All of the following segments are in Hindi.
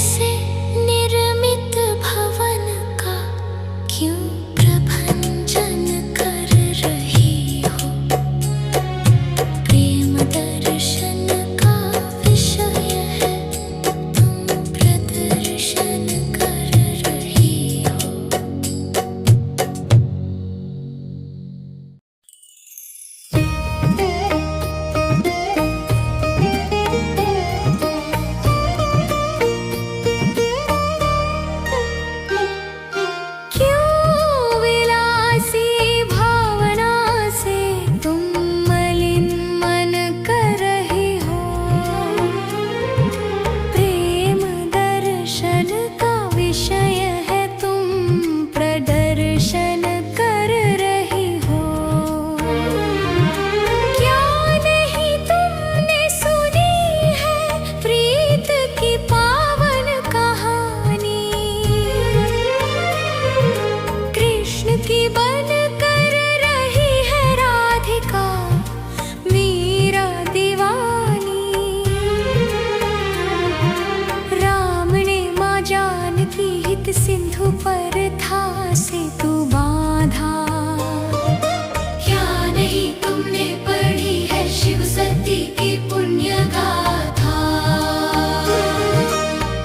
से निर्मित भवन का क्यों प्रभंजन कर रही हो। प्रेम दर्शन का विषय है, तुम प्रदर्शन कर रही हो। सिंधु पर था सेतु बांधा, क्या नहीं तुमने पढ़ी है शिव सती की पुण्य गाथा।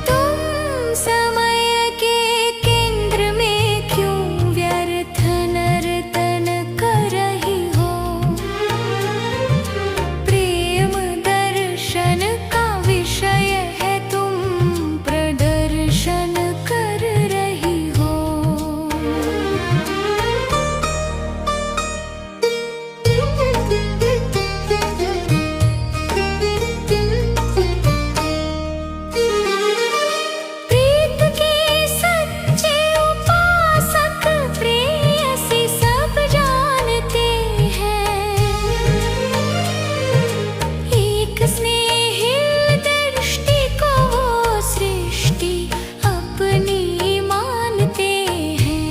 तुम समय के केंद्र में क्यों व्यर्थ नर्तन कर रही हो। प्रेम दर्शन का विषय है, तुम प्रदर्शन कर रही हो। प्रीत के सच्चे उपासक प्रेयसी सब जानते हैं। एक स्नेहिल दृष्टि को वो सृष्टि अपनी मानते हैं।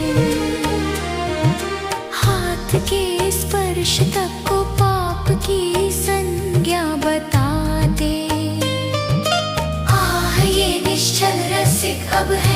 हाथ के स्पर्श तक को पाप की संज्ञा बता दे। आह ये निश्चल रसिक अब है